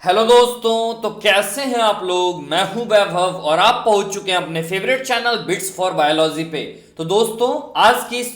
Hello दोस्तों, तो कैसे हैं आप लोग। मैं हूं वैभव और आप पहुंच चुके हैं अपने favourite channel bits for biology पे। तो दोस्तों, आज की इस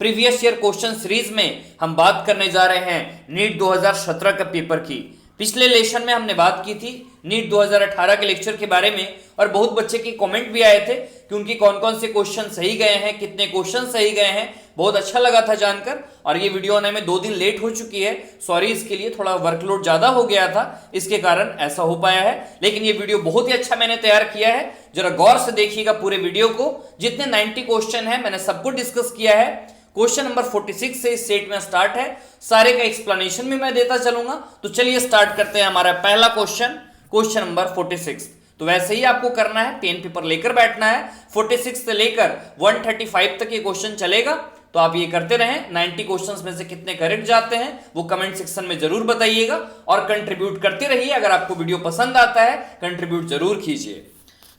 प्रीवियस ईयर क्वेश्चन सीरीज में हम बात करने जा रहे हैं नीट 2017 का पेपर की। पिछले लेशन में हमने बात की थी नीट 2018 के लेक्चर के बारे में और बहुत बच्चे के कमेंट भी आए थे कि उनके कौन कौन से क्वेश्चन सही गए हैं, कितने क्वेश्चन सही गए हैं। बहुत अच्छा लगा था जानकर। और ये वीडियो आने में 2 दिन लेट हो चुकी है, सॉरी इसके लिए, थोड़ा वर्कलोड ज्यादा हो गया था, इसके कारण ऐसा हो पाया है। लेकिन ये वीडियो बहुत ही अच्छा मैंने तैयार किया है, जरा गौर से देखिएगा पूरे वीडियो को। जितने 90 क्वेश्चन है मैंने सबको डिस्कस किया है। क्वेश्चन नंबर 46 से इस सेट में स्टार्ट है, सारे का एक्सप्लेनेशन भी मैं देता चलूंगा। तो चलिए स्टार्ट करते हैं हमारा पहला क्वेश्चन, क्वेश्चन नंबर 46। तो वैसे ही आपको करना है, पेन पेपर लेकर बैठना है। 46 से लेकर 135 तक ये क्वेश्चन चलेगा, तो आप ये करते रहें। 90 क्वेश्चंस में से कितने करेक्ट जाते हैं वो कमेंट सेक्शन में जरूर बताइएगा और कंट्रीब्यूट करते रहिए। अगर आपको वीडियो पसंद आता है कंट्रीब्यूट जरूर कीजिए।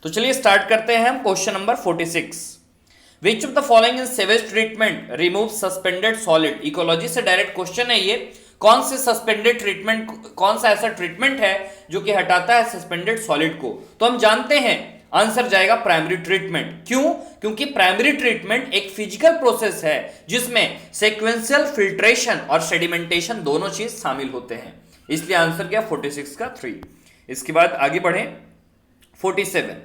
तो चलिए स्टार्ट करते हैं हम question number 46। Which of the following is sewage treatment remove suspended solid. Ecology से डायरेक्ट क्वेश्चन है ये। कौन से सस्पेंडेड ट्रीटमेंट, कौन सा ऐसा ट्रीटमेंट है जो कि हटाता है सस्पेंडेड सॉलिड को। तो हम जानते हैं आंसर जाएगा प्राइमरी ट्रीटमेंट। क्यों? क्योंकि प्राइमरी ट्रीटमेंट एक फिजिकल प्रोसेस है जिसमें सीक्वेंशियल फिल्ट्रेशन और सेडिमेंटेशन दोनों चीज शामिल होते हैं, इसलिए आंसर क्या 46 का 3। इसके बाद आगे बढ़े 47।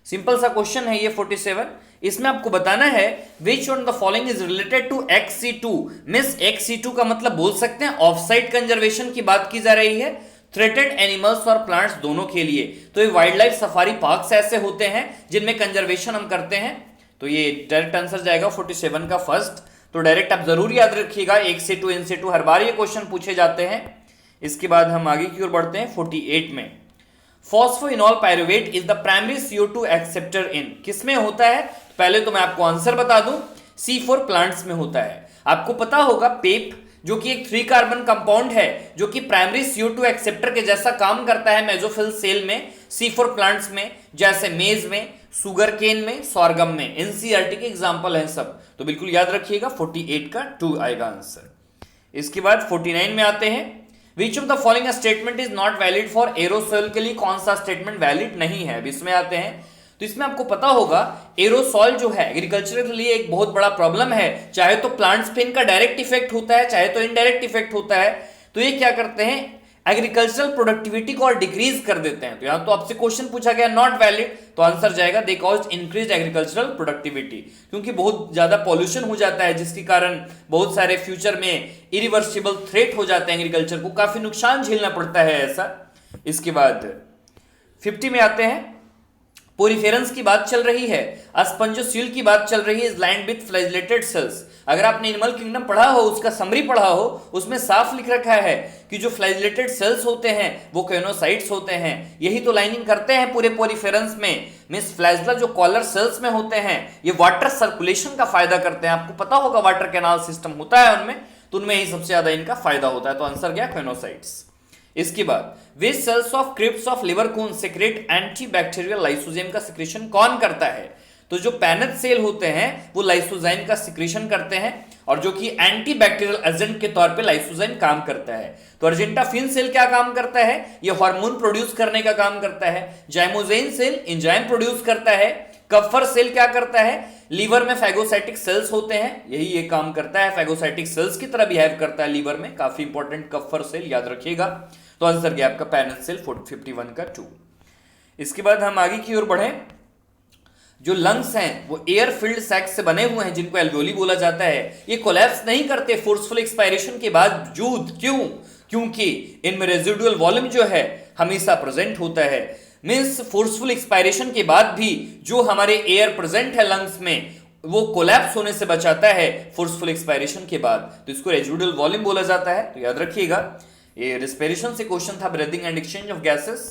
सिंपल सा क्वेश्चन है ये 47। इसमें आपको बताना है which one the following is related to XC2। Miss XC2 का मतलब बोल सकते हैं ऑफ साइट कंजर्वेशन की बात की जा रही है, थ्रेटेड एनिमल्स और प्लांट्स दोनों के लिए। तो ये वाइल्ड लाइफ सफारी पार्क्स ऐसे होते हैं जिनमें कंजर्वेशन हम करते हैं। तो ये डायरेक्ट आंसर जाएगा 47 का फर्स्ट। तो डायरेक्ट आप जरूर याद रखिएगा, 1 से 2 NC2 हर बार ये क्वेश्चन पूछे जाते हैं। इसके बाद हम आगे की ओर बढ़ते हैं 48 में। Phosphoenol pyruvate is the primary CO2 acceptor in. किसमें होता है? पहले तो मैं आपको आंसर बता दूं, C4 प्लांट्स में होता है। आपको पता होगा पेप जो कि एक 3 कार्बन कंपाउंड है जो कि प्राइमरी CO2 एक्सेप्टर के जैसा काम करता है मेसोफिल सेल में, C4 प्लांट्स में, जैसे मेज में, सुगर केन में, सॉर्गम में। NCERT के एग्जांपल हैं सब, तो बिल्कुल याद रखिएगा 48 का 2 आएगा आंसर। इसके बाद 49 में आते हैं। Which of the following statement is not valid for aerosol के लिए कौन सा स्टेटमेंट वैलिड नहीं है। अब इसमें आते हैं, तो इसमें आपको पता होगा एरोसॉल जो है एग्रीकल्चर के लिए एक बहुत बड़ा प्रॉब्लम है। चाहे तो प्लांट्स पे इनका डायरेक्ट इफेक्ट होता है, चाहे तो इनडायरेक्ट इफेक्ट होता है। तो ये क्या करते हैं, एग्रीकल्चरल प्रोडक्टिविटी को और डिक्रीज कर देते हैं। तो यहां तो आपसे क्वेश्चन पूछा गया नॉट वैलिड, तो आंसर जाएगा they cause increase agricultural productivity. क्योंकि बहुत ज्यादा पॉल्यूशन हो जाता है जिसके कारण बहुत सारे फ्यूचर में इरिवर्सिबल थ्रेट हो जाते हैं, एग्रीकल्चर को काफी नुकसान झेलना पड़ता है ऐसा। इसके बाद 50 में आते हैं। पोरिफेरेंस की बात चल रही है, अस्पंजोसील की बात चल रही है, is lined with flagellated sales. अगर आपने एनिमल किंगडम पढ़ा हो, उसका समरी पढ़ा हो, उसमें साफ लिख रखा है कि जो फ्लैजिलेटेड सेल्स होते हैं वो केनोसाइट्स होते हैं। यही तो लाइनिंग करते हैं पूरे पोरिफेरेंस में। मिस फ्लैजिला जो कॉलर सेल्स में होते हैं ये वाटर सर्कुलेशन का फायदा करते हैं। आपको पता होगा वाटर कैनाल सिस्टम होता है उनमें, तो उनमें ही सबसे ज्यादा इनका फायदा होता है। तो आंसर क्या, केनोसाइट्स। इसके बाद which cells of crypts of Lieberkühn secrete antibacterial lysozyme का सिक्रेशन कौन करता है। तो जो पैनथ सेल होते हैं वो लाइसोजाइम का सिक्रेशन करते हैं और जो कि एंटीबैक्टीरियल एजेंट के तौर पे लाइसोजाइम काम करता है। तो अर्जेंटाफिन सेल क्या काम करता है, ये हार्मोन प्रोड्यूस करने का काम करता है। जाइमोजेन सेल एंजाइम प्रोड्यूस करता है। कप्फर सेल क्या करता है, लीवर में फैगोसाइटिक सेल्स होते हैं, यही ये काम करता है, फैगोसाइटिक सेल्स की तरह बिहेव करता है लीवर में। काफी इंपॉर्टेंट कप्फर सेल, याद रखिएगा। तो आंसर गया आपका पैनल सेल 51 का 2। इसके बाद हम आगे की ओर बढ़े। जो लंग्स हैं वो एयर फिल्ड सैक्स से बने हुए हैं जिनको एल्वियोली बोला जाता है। ये कोलैप्स नहीं करते फोर्सफुल एक्सपायरेशन के बावजूद। क्यों? क्योंकि इनमें रेजिडुअल वॉल्यूम जो है हमेशा प्रेजेंट होता है। मींस फोर्सफुल एक्सपायरेशन के बाद भी जो हमारे एयर प्रेजेंट है लंग्स में वो कोलैप्स होने से बचाता है फोर्सफुल एक्सपायरेशन के बाद, तो इसको रेजिडुअल वॉल्यूम बोला जाता है। तो याद रखिएगा, ये रेस्पिरेशन से क्वेश्चन था, breathing and exchange of gases.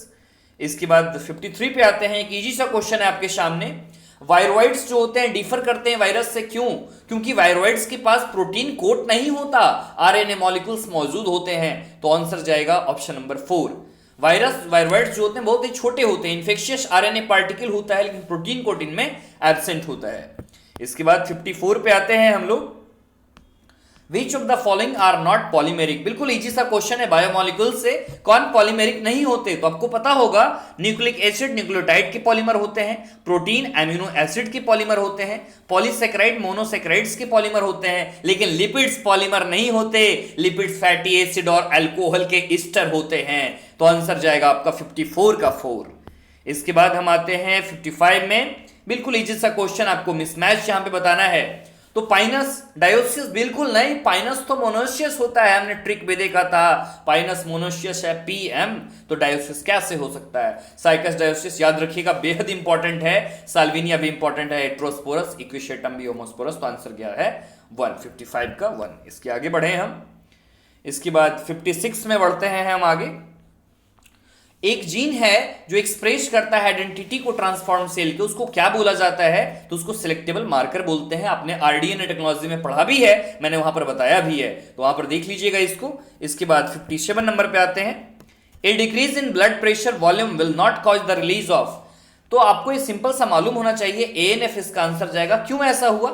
इसके बाद 53 पे आते हैं। एक इजी सा क्वेश्चन है आपके सामने। वायरोइड्स जो होते हैं डिफर करते हैं वायरस से, क्यों? क्योंकि वायरोइड्स के पास प्रोटीन कोट नहीं होता, आरएनए मॉलिक्यूल्स मौजूद होते हैं। तो आंसर जाएगा ऑप्शन नंबर 4। वायरोइड्स जो होते हैं बहुत ही छोटे होते हैं, इन्फेक्शियस आरएनए पार्टिकल होता है लेकिन प्रोटीन कोट इनमें एब्सेंट होता है। इसके बाद 54 पे आते हैं हम लोग। Which of the following are not polymeric. बिल्कुल इजी सा क्वेश्चन है, बायोमोलिक्यूल से कौन पॉलीमेरिक नहीं होते, तो आपको पता होगा न्यूक्लिक एसिड न्यूक्लियोटाइड के पॉलीमर होते हैं, प्रोटीन एमिनो एसिड के पॉलीमर होते हैं, पॉलीसेकेराइड मोनोसेकेराइड्स के पॉलीमर होते हैं, लेकिन लिपिड्स पॉलीमर नहीं होते, लिपिड्स फैटी एसिड और अल्कोहल के ईस्टर होते हैं। तो आंसर जाएगा आपका 54 का 4। इसके बाद हम आते हैं 55 में, बिल्कुल इजी सा क्वेश्चन, आपको मिसमैच यहां पे बताना है। तो पाइनस डायोसियस बिल्कुल नहीं, पाइनस तो मोनोसियस होता है, हमने ट्रिक भी देखा था, पाइनस मोनोसियस है पीएम, तो डायोसियस कैसे हो सकता है। साइकस डायोसियस याद रखिएगा बेहद इंपॉर्टेंट है, साल्विनिया भी इंपॉर्टेंट है, हेट्रोस्पोरस इक्विशेटम भी होमोस्पोरस, तो आंसर क्या है 155 का 1। इसके आगे बढ़े हम, इसके बाद 56 में बढ़ते हैं हम आगे। एक जीन है जो एक्सप्रेस करता है आइडेंटिटी को ट्रांसफॉर्म सेल के, उसको क्या बोला जाता है, तो उसको सिलेक्टेबल मार्कर बोलते हैं। आपने आरडीएनए टेक्नोलॉजी में पढ़ा भी है, मैंने वहां पर बताया भी है, तो वहां पर देख लीजिएगा इसको। इसके बाद 57 नंबर पे आते हैं, a decrease in blood pressure volume will not cause the release of. तो आपको ये सिंपल सा मालूम होना चाहिए, एएनएफ इसका आंसर जाएगा। क्यों ऐसा हुआ,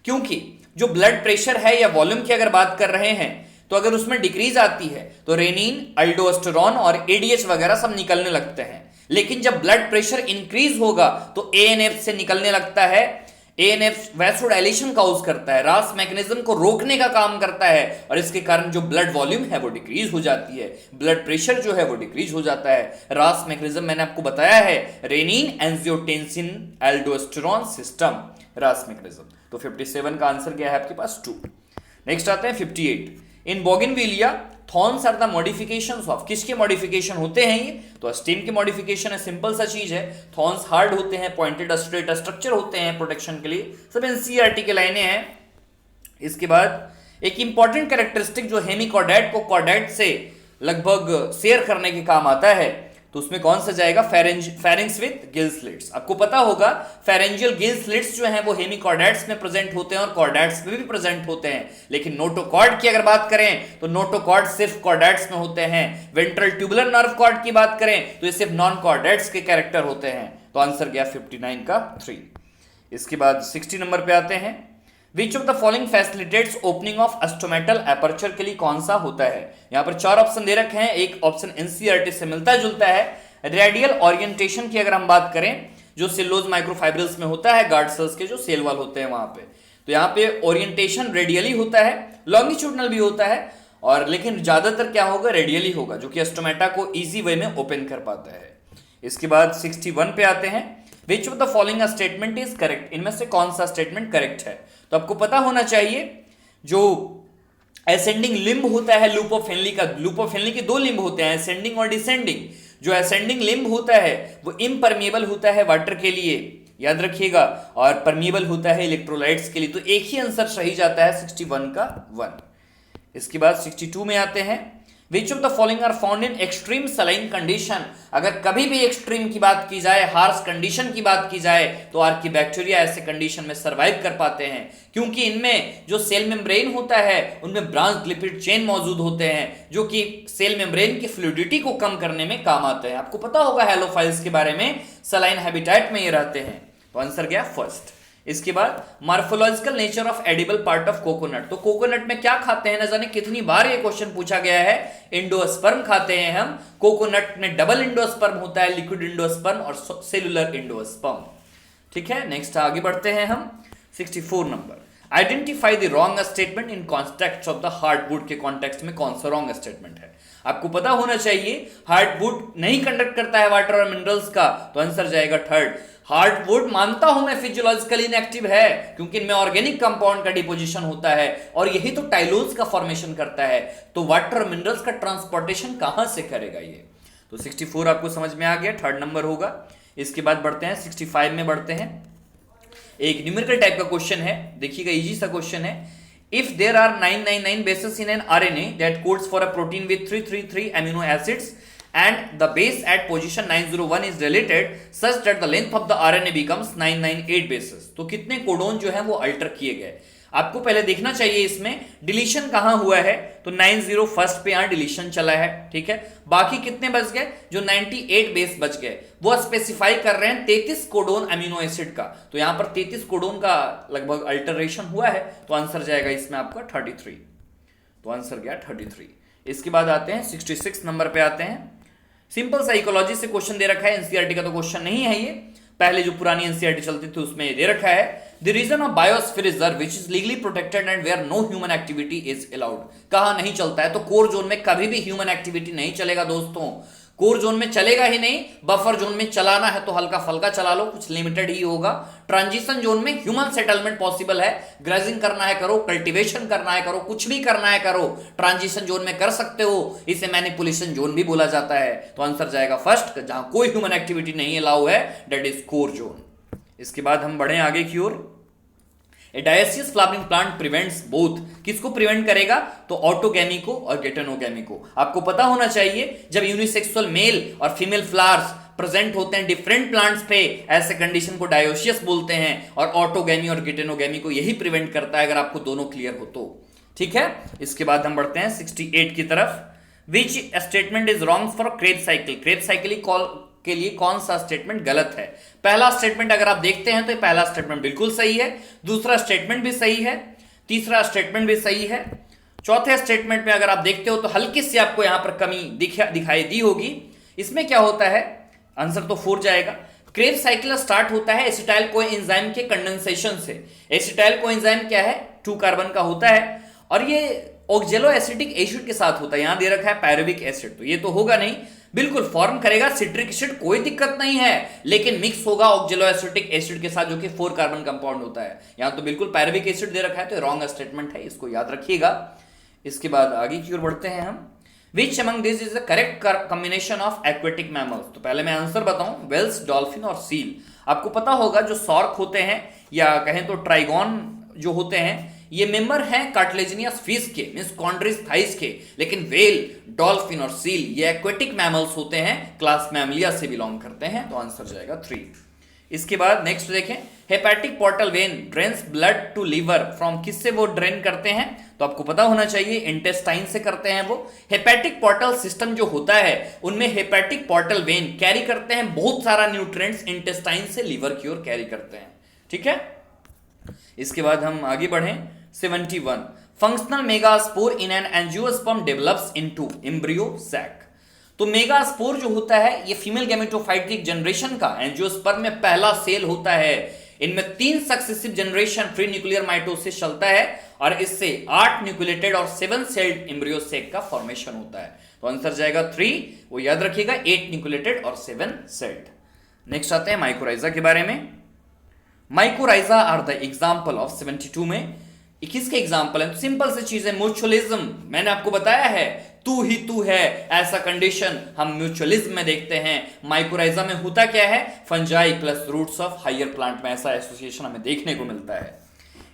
क्योंकि जो ब्लड प्रेशर है या वॉल्यूम की अगर बात कर रहे हैं, तो अगर उसमें डिक्रीज आती है तो रेनिन अल्डोस्टेरोन और एडीएच वगैरह सब निकलने लगते हैं, लेकिन जब ब्लड प्रेशर इंक्रीज होगा तो एएनएफ से निकलने लगता है। एएनएफ वैसोडाइलेशन काउज करता है, रास मैकेनिज्म को रोकने का काम करता है, और इसके कारण जो ब्लड वॉल्यूम है वो डिक्रीज हो जाती है, ब्लड प्रेशर जो है वो डिक्रीज हो जाता है। रास मैकेनिज्म मैंने आपको बताया है, रेनिन एंजियोटेंसिन एल्डोस्टेरोन सिस्टम, रास मैकेनिज्म। तो 57 का आंसर क्या है आपके पास 2। नेक्स्ट आते हैं 58। In bougainvillea thorns are the modifications of, किसके मॉडिफिकेशन होते हैं ये, तो स्टेम के मॉडिफिकेशन है, सिंपल सा चीज है। थॉर्न्स हार्ड होते हैं, पॉइंटेड स्ट्रेट स्ट्रक्चर होते हैं प्रोटेक्शन के लिए, सब एनसीईआरटी के लाइनें हैं। इसके बाद एक इंपॉर्टेंट कैरेक्टरिस्टिक जो हेमिकॉर्डेट को कॉर्डेट से लगभग शेयर करने के काम आता है, तो उसमें कौन सा जाएगा, फेरिंग्स विद गिल स्लिट्स। आपको पता होगा फेरेंजियल गिल स्लिट्स जो हैं वो हेमिकॉर्डेट्स में प्रेजेंट होते हैं और कॉर्डेट्स में भी प्रेजेंट होते हैं, लेकिन नोटोकॉर्ड की अगर बात करें तो नोटोकॉर्ड सिर्फ कॉर्डेट्स में होते हैं। वेंट्रल ट्यूबुलर नर्व कॉर्ड की बात करें तो ये सिर्फ नॉन कॉर्डेट्स के कैरेक्टर होते हैं, तो आंसर गया 59 का 3। इसके बाद 60 नंबर पे आते हैं, which of the following facilitates opening of stomatal aperture के लिए कौन सा होता है। यहां पर 4 ऑप्शन दे रखे हैं, एक ऑप्शन एनसीईआरटी से मिलता जुलता है। रेडियल ओरिएंटेशन की अगर हम बात करें, जो सेलुलोज माइक्रोफाइब्रिल्स में होता है, गार्ड सेल्स के जो सेल वॉल होते हैं वहां पे, तो यहाँ पे ओरिएंटेशन रेडियली होता है, लॉन्गिट्यूडनल भी होता है, और लेकिन ज्यादातर क्या होगा, रेडियली होगा, जो कि अस्टोमेटा को इजी वे में ओपन कर पाता है। इसके बाद 61 पे आते हैं, which of the following statement is correct, इनमें से कौन सा स्टेटमेंट करेक्ट है। तो आपको पता होना चाहिए, जो असेंडिंग लिम्ब होता है लूप ऑफ हेनली का, लूप ऑफ हेनली के 2 लिम्ब होते हैं, असेंडिंग और डिसेंडिंग। जो असेंडिंग लिम्ब होता है वो इम्परमिएबल होता है वाटर के लिए, याद रखिएगा, और परमिएबल होता है इलेक्ट्रोलाइट्स के लिए, तो एक ही आंसर सही जाता है 61 का 1। इसके बाद 62 में आते हैं, which of the following are found in extreme saline condition. अगर कभी भी एक्सट्रीम की बात की जाए, हार्श कंडीशन की बात की जाए, तो आर्कीबैक्टीरिया ऐसे कंडीशन में सर्वाइव कर पाते हैं, क्योंकि इनमें जो सेल मेम्ब्रेन होता है उनमें ब्रांच लिपिड चेन मौजूद होते हैं, जो कि सेल मेम्ब्रेन की फ्लूइडिटी को कम करने में काम आते हैं। आपको पता होगा हेलोफाइल्स के बारे में, सलाइन हैबिटेट में ये रहते हैं, तो आंसर गया फर्स्ट। इसके बाद morphological nature of edible part of coconut. तो कोकोनट में क्या खाते हैं, न जाने कितनी बार ये क्वेश्चन पूछा गया है। इंडोस्पर्म खाते हैं हम, कोकोनट में डबल इंडोस्पर्म होता है, लिक्विड इंडोस्पर्म और सेलुलर इंडोस्पर्म। ठीक है, नेक्स्ट आगे बढ़ते हैं हम 64 number, identify the wrong statement in context of the hardwood के कॉन्टेक्स्ट में कौन सा रॉन्ग स्टेटमेंट है। आपको पता होना चाहिए हार्डवुड नहीं कंडक्ट करता है वाटर और मिनरल्स का, तो आंसर जाएगा 3rd। हार्डवुड मानता हूं मैं फिजियोलॉजिकली इनएक्टिव है, क्योंकि इनमें ऑर्गेनिक कंपाउंड का डिपोजिशन होता है और यही तो टाइलोज का फॉर्मेशन करता है, तो वाटर और मिनरल्स का ट्रांसपोर्टेशन कहां से करेगा ये। तो 64 आपको समझ में आ गया, 3rd नंबर होगा। इसके बाद बढ़ते हैं 65 में बढ़ते हैं, एक न्यूमेरिकल टाइप का क्वेश्चन है, देखिएगा इजी सा क्वेश्चन है। If there are 999 bases in an RNA that codes for a protein with 333 amino acids and the base at position 901 is deleted such that the length of the RNA becomes 998 bases, तो कितने codon जो है वो alter किए गए। आपको पहले देखना चाहिए इसमें डिलीशन कहां हुआ है, तो 90 फर्स्ट पे यहां डिलीशन चला है, ठीक है। बाकी कितने बच गए, जो 98 बेस बच गए, वो स्पेसिफाई कर रहे हैं 33 कोडोन अमीनो एसिड का, तो यहां पर 33 कोडोन का लगभग अल्टरेशन हुआ है, तो आंसर जाएगा इसमें आपका 33। तो आंसर गया 33। इसके बाद आते हैं 66 नंबर पे आते हैं। सिंपल साइकोलॉजी से क्वेश्चन दे रखा है, एनसीईआरटी का तो क्वेश्चन नहीं है ये, पहले जो पुरानी एनसीईआरटी चलती थी उसमें दे रखा है। The region of biosphere reserve which is legally protected and where no human activity is allowed. कहां नहीं चलता है? तो कोर जोन में कभी भी ह्यूमन एक्टिविटी नहीं चलेगा दोस्तों, कोर जोन में चलेगा ही नहीं। बफर जोन में चलाना है तो हल्का फल्का चला लो, कुछ लिमिटेड ही होगा। ट्रांजिशन जोन में ह्यूमन सेटलमेंट पॉसिबल है, ग्रेजिंग करना है करो, कल्टीवेशन करना है करो, कुछ भी करना है करो, ट्रांजिशन जोन में कर सकते हो। इसे मैनिपुलेशन जोन भी बोला जाता है। तो आंसर जाएगा फर्स्ट, जहां कोई ह्यूमन एक्टिविटी नहीं अलाउ है, दैट इज कोर जोन। इसके बाद हम बढ़े आगे की ओर। A dioecious flowering plant prevents both, किसको प्रिवेंट करेगा? तो ऑटोगैमी को और गेटेनोगैमी को। आपको पता होना चाहिए जब यूनिसेक्सुअल मेल और फीमेल फ्लावर्स प्रेजेंट होते हैं डिफरेंट प्लांट्स पे, ऐसे कंडीशन को डायोसियस बोलते हैं, और ऑटोगैमी और गेटेनोगैमी को यही प्रिवेंट करता है, अगर आपको दोनों क्लियर हो तो। ठीक है, इसके बाद हम बढ़ते हैं 68 की तरफ। Which statement is wrong for Krebs cycle, Krebs cycle के लिए कौन सा स्टेटमेंट गलत है? पहला स्टेटमेंट अगर आप देखते हैं तो पहला स्टेटमेंट बिल्कुल सही है, दूसरा स्टेटमेंट भी सही है, तीसरा स्टेटमेंट भी सही है, चौथे स्टेटमेंट में अगर आप देखते हो तो हल्की सी आपको यहां पर कमी दिखाई दी होगी। इसमें क्या होता है? आंसर तो 4 जाएगा। क्रेब साइकिल स्टार्ट होता है एसिटाइल कोएंजाइम के कंडेंसेशन से। एसिटाइल कोएंजाइम क्या है? 2 कार्बन का होता है, और ये ऑक्जेलो एसिटिक एसिड के साथ होता है। यहां दे रखा है पायरुविक एसिड, तो ये तो होगा नहीं, बिल्कुल फॉर्म करेगा सिट्रिक एसिड, कोई दिक्कत नहीं है, लेकिन मिक्स होगा ऑक्जेलो एसिटिक एसिड के साथ, जो कि 4 कार्बन कंपाउंड होता है। यहां तो बिल्कुल पायरुविक एसिड दे रखा है, तो रॉन्ग स्टेटमेंट है, इसको याद रखिएगा। इसके बाद आगे की ओर बढ़ते हैं हम। Which among this is the correct combination of aquatic mammals? तो पहले मैं आंसर बताऊं, वेल्स, डॉल्फिन और सील। आपको पता होगा जो सॉर्क होते हैं, या कहें तो ट्राइगॉन जो होते हैं, ये मेंबर हैं कार्टिलेजिनियस फिश के, मींस कॉन्ड्रिस थाइस के, लेकिन वेल, डॉल्फिन और सील ये एक्वेटिक मैमल्स होते हैं, क्लास मैमलिया से बिलोंग करते हैं। तो आंसर जाएगा 3। इसके बाद नेक्स्ट देखें, hepatic portal vein drains blood to liver from, किससे वो ड्रेन करते हैं? तो आपको पता होना चाहिए इंटेस्टाइन से करते हैं वो। हेपेटिक पोर्टल सिस्टम जो होता है उनमें हेपेटिक पोर्टल वेन कैरी करते हैं बहुत सारा न्यूट्रिएंट्स, इंटेस्टाइन से लीवर की ओर कैरी करते हैं। ठीक है, इसके बाद हम आगे बढ़ें। 71 functional megaspore in an angiosperm develops into embryo sac. तो मेगास्पोर जो होता है ये फीमेल गैमेटोफाइटिक जनरेशन का एंजियोस्पर्म में पहला सेल होता है। इनमें 3 successive generation free nuclear mitosis चलता है, और इससे 8 न्यूक्लिएटेड और 7 सेल्ड एम्ब्रियो सैक का फॉर्मेशन होता है। तो आंसर जाएगा 3, वो याद रखिएगा, 8 न्यूक्लिएटेड और 7 सेल्ड। नेक्स्ट आते हैं माइकोराइजा के बारे में। Mycorrhiza are the example of 72 में किसके एग्जाम्पल है? तो सिंपल सी चीज है, म्यूचुअलिज्म। मैंने आपको बताया है तू ही तू है, ऐसा कंडीशन हम म्यूचुअलिज्म में देखते हैं। माइकोराइजा में होता क्या है? Fungi plus roots of higher plant में ऐसा एसोसिएशन हमें देखने को मिलता है।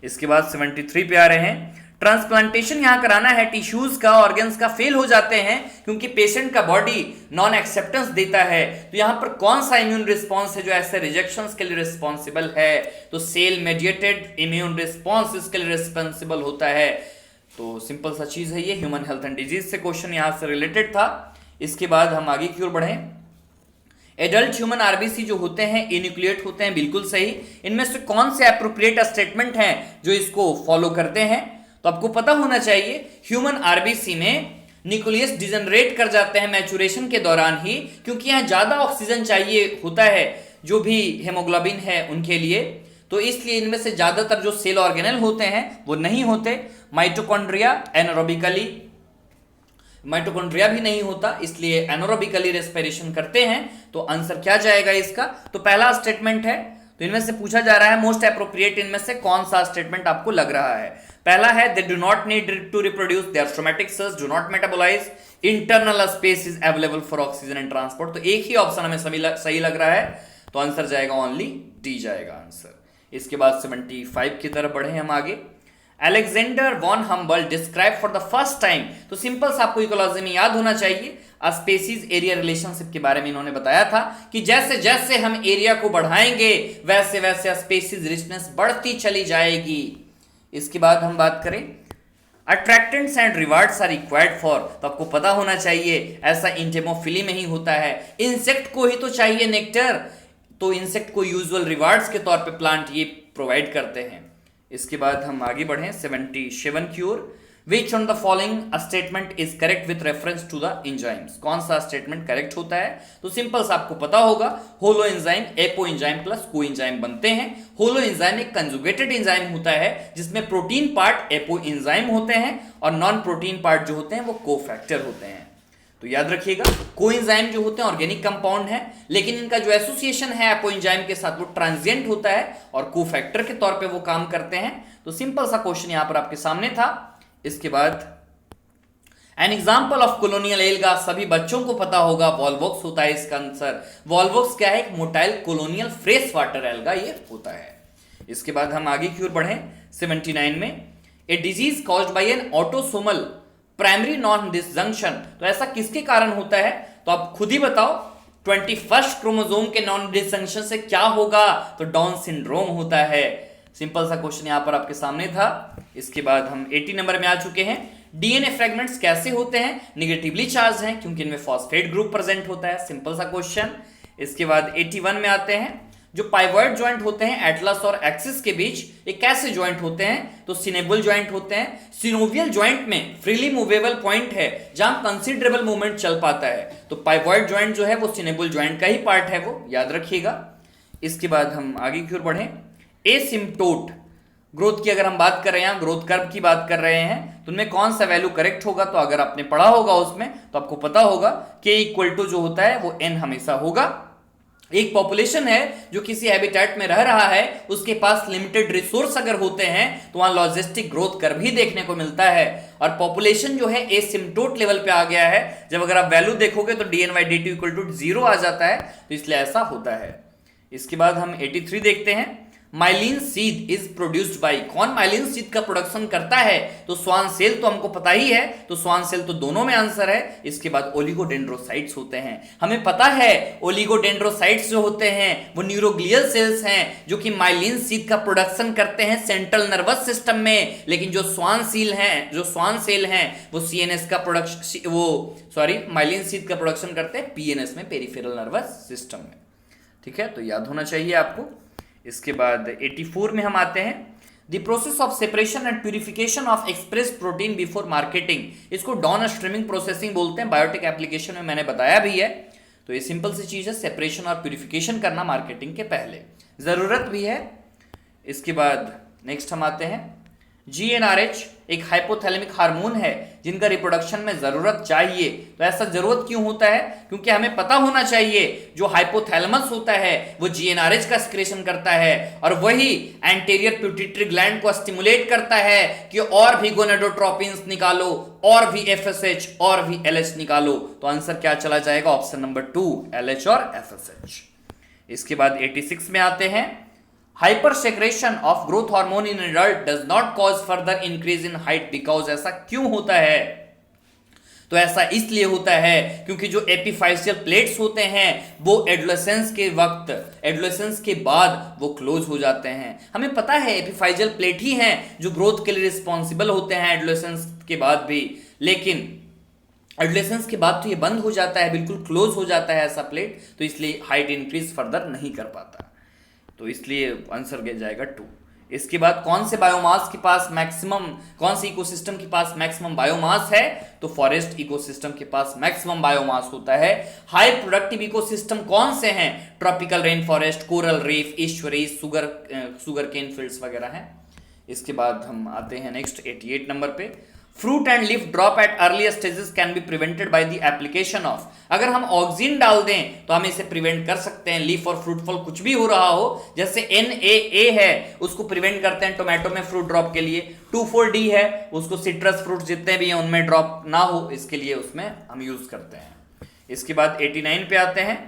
इसके बाद 73 पे आ रहे हैं। ट्रांसप्लांटेशन यहां कराना है टिश्यूज का, ऑर्गन्स का फेल हो जाते हैं क्योंकि पेशेंट का बॉडी नॉन एक्सेप्टेंस देता है। तो यहां पर कौन सा इम्यून रिस्पांस है जो ऐसे रिजेक्शंस के लिए रिस्पॉन्सिबल है? तो सेल मेडिएटेड इम्यून रिस्पांस इसके लिए रिस्पॉन्सिबल होता है। तो सिंपल सा चीज है ये, ह्यूमन हेल्थ एंड डिजीज से क्वेश्चन यहां से रिलेटेड था। इसके बाद हम आगे की ओर बढ़ें। एडल्ट ह्यूमन आरबीसी जो होते हैं इन्यूक्लिएट होते हैं, बिल्कुल सही। इनमें से कौन से एप्रोप्रिएट स्टेटमेंट हैं जो इसको फॉलो करते हैं? तो आपको पता होना चाहिए ह्यूमन आरबीसी में न्यूक्लियस डिजनरेट कर जाते हैं मैचुरेशन के दौरान ही, क्योंकि यहां ज्यादा ऑक्सीजन चाहिए होता है जो भी हेमोग्लोबिन है उनके लिए। तो इसलिए इनमें से ज्यादातर जो सेल ऑर्गेनेल होते हैं वो नहीं होते। माइटोकॉन्ड्रिया एनारोबिकली, माइटोकॉन्ड्रिया भी नहीं होता, इसलिए एनारोबिकली रेस्पिरेशन करते हैं। तो आंसर क्या जाएगा इसका? तो पहला स्टेटमेंट है। तो इनमें से पूछा जा रहा है मोस्ट एप्रोप्रिएट इनमें से कौन सा स्टेटमेंट आपको लग रहा है? पहला है they do not need to reproduce, their somatic cells do not metabolize, internal space is available for oxygen and transport. तो एक ही ऑप्शन हमें सही लग रहा है, तो आंसर जाएगा ओनली डी जाएगा आंसर। इसके बाद 75 की तरफ बढ़े हम आगे। Alexander von Humboldt describe for the first time, तो सिंपल सा आपको इकोलॉजी में याद होना चाहिए, स्पेसीज एरिया रिलेशनशिप के बारे में इन्होंने बताया था कि जैसे जैसे हम एरिया को बढ़ाएंगे वैसे वैसे स्पेसीज रिचनेस बढ़ती चली जाएगी। इसके बाद हम बात करें attractants and rewards are required for, तो आपको पता होना चाहिए ऐसा इंटेमोफिली में ही होता है। इंसेक्ट को ही तो चाहिए नेक्टर, तो इंसेक्ट को यूजुअल रिवार्ड्स के तौर पे प्लांट ये प्रोवाइड करते हैं। इसके बाद हम आगे बढ़ें 77 की ओर। Which on the following a statement is correct with reference to the enzymes, कौन सा स्टेटमेंट करेक्ट होता है? तो सिंपल सा आपको पता होगा, holo enzyme apo enzyme plus को एंजाइम बनते हैं। होलो एंजाइम एक कंजुगेटेड एंजाइम होता है जिसमें प्रोटीन पार्ट एपो एंजाइम होते हैं और नॉन प्रोटीन पार्ट जो होते हैं वो कोफैक्टर होते हैं। तो याद रखिएगा, कोएंजाइम जो होते हैं ऑर्गेनिक कंपाउंड है, लेकिन इनका जो एसोसिएशन है एपोएंजाइम के साथ वो ट्रांजिएंट होता है और कोफैक्टर के तौर पे वो काम करते हैं। तो सिंपल सा क्वेश्चन यहां पर आपके सामने था। इसके बाद an example of colonial alga, सभी बच्चों को पता होगा वॉल्वॉक्स होता है इसका आंसर। वॉल्वॉक्स क्या है? एक motile colonial fresh water alga ये होता है। इसके बाद हम आगे की ओर बढ़े 79 में, a disease caused by N autosomal primary non disjunction, तो ऐसा किसके कारण होता है? तो आप खुद ही बताओ, 21st क्रोमोसोम के नॉन डिसजंक्शन से क्या होगा? तो डाउन सिंड्रोम होता है। सिंपल सा क्वेश्चन यहां पर आपके सामने था। इसके बाद हम 80 नंबर में आ चुके हैं। डीएनए फ्रेगमेंट्स कैसे होते हैं? निगेटिवली चार्ज हैं क्योंकि इनमें फॉस्फेट ग्रुप प्रेजेंट होता है। सिंपल सा क्वेश्चन। इसके बाद 81 में आते हैं, जो पाइवॉइड ज्वाइंट होते हैं एटलस और एक्सिस के बीच, ये कैसे ज्वाइंट होते हैं? तो सिनेबल ज्वाइंट होते हैं। सिनोवियल ज्वाइंट में फ्रीली मूवेबल पॉइंट है जहां कंसिडरेबल मूवमेंट चल पाता है, तो पाइवॉइड ज्वाइंट जो है वो सिनेबल ज्वाइंट का ही पार्ट है, वो याद रखिएगा। इसके बाद हम आगे की ओर बढ़े। एसिम्प्टोट ग्रोथ की अगर हम बात कर रहे हैं, ग्रोथ कर्व की बात कर रहे हैं, तो उनमें कौन सा वैल्यू करेक्ट होगा? तो अगर आपने पढ़ा होगा उसमें तो आपको पता होगा कि इक्वल टू जो होता है वो n हमेशा होगा। एक पॉपुलेशन है जो किसी हैबिटेट में रह रहा है, उसके पास लिमिटेड रिसोर्स अगर होते हैं तो वहां लॉजिस्टिक ग्रोथ कर्व भी देखने को मिलता है। और पॉपुलेशन जो है एसिम्प्टोट लेवल पे आ गया है, जब अगर आप वैल्यू देखोगे तो dn/dt इक्वल टू 0 आ जाता है, तो इसलिए ऐसा होता है। इसके बाद हम 83 देखते हैं। Myelin seed is produced by, कौन माइलिन सीड का प्रोडक्शन करता है? तो स्वान सेल, तो हमको पता ही है, तो स्वान सेल तो दोनों में आंसर है। इसके बाद ओलिगोडेंड्रोसाइट्स होते हैं, हमें पता है ओलिगोडेंड्रोसाइट्स जो होते हैं वो न्यूरोग्लियल सेल्स हैं जो कि माइलिन सीड का प्रोडक्शन करते हैं सेंट्रल नर्वस सिस्टम में, लेकिन जो स्वान सेल हैं वो सीएनएस का प्रोडक्शन, माइलिन सीड का प्रोडक्शन करते हैं पीएनएस में, पेरिफेरल नर्वस सिस्टम में। ठीक है, तो याद होना चाहिए आपको। इसके बाद 84 में हम आते हैं। The process of separation and purification of express protein before marketing, इसको डाउन स्ट्रीमिंग प्रोसेसिंग बोलते हैं। बायोटेक एप्लीकेशन में मैंने बताया भी है। तो ये सिंपल सी चीज है, सेपरेशन और प्यूरिफिकेशन करना मार्केटिंग के पहले, जरूरत भी है। इसके बाद नेक्स्ट हम आते हैं। GnRH एक हाइपोथैलेमिक हार्मोन है जिनका रिप्रोडक्शन में जरूरत चाहिए। तो ऐसा जरूरत क्यों होता है? क्योंकि हमें पता होना चाहिए जो हाइपोथैलेमस होता है वो GnRH का सिक्रेशन करता है और वही एंटीरियर पिट्यूटरी ग्लैंड को स्टिमुलेट करता है कि और भी गोनेडोट्रोपिन्स निकालो, और भी FSH और भी LH निकालो। तो आंसर क्या चला जाएगा? ऑप्शन नंबर 2, LH और FSH। इसके बाद 86 में आते हैं। Hypersecretion of growth hormone in adult does not cause further increase in height because, ऐसा क्यों होता है? तो ऐसा इसलिए होता है क्योंकि जो एपिफाइसियल प्लेट्स होते हैं वो एडोलेसेंस के बाद वो क्लोज हो जाते हैं। हमें पता है एपिफाइसियल प्लेट ही हैं जो ग्रोथ के लिए रिस्पॉन्सिबल होते हैं एडोलेसेंस के बाद भी, लेकिन एडोलेसेंस के बाद तो ये बंद हो जाता है, बिल्कुल क्लोज हो जाता है ऐसा प्लेट, तो इसलिए हाइट इंक्रीज फर्दर नहीं कर पाता। तो इसलिए आंसर गया जाएगा 2। इसके बाद कौन से बायोमास के पास मैक्सिमम, कौन सी इकोसिस्टम के पास मैक्सिमम बायोमास है? तो फॉरेस्ट इकोसिस्टम के पास मैक्सिमम बायोमास होता है। हाई प्रोडक्टिव इकोसिस्टम कौन से हैं? Tropical rain forest, coral reef, estuaries, sugar cane fields वगैरह हैं। इसके बाद हम आते हैं नेक्स्ट 88 नंबर पे। Fruit and leaf drop at early stages can be prevented by the application of, अगर हम ऑक्सीजन डाल दें तो हम इसे प्रिवेंट कर सकते हैं। लीफ और फ्रूट फॉल कुछ भी हो रहा हो, जैसे NAA है उसको प्रिवेंट करते हैं टोमेटो में फ्रूट ड्रॉप के लिए। 2,4-D है उसको सिट्रस फ्रूट जितने भी हैं उनमें ड्रॉप ना हो, इसके लिए उसमें हम यूज करते हैं। इसके बाद 89 पे आते हैं।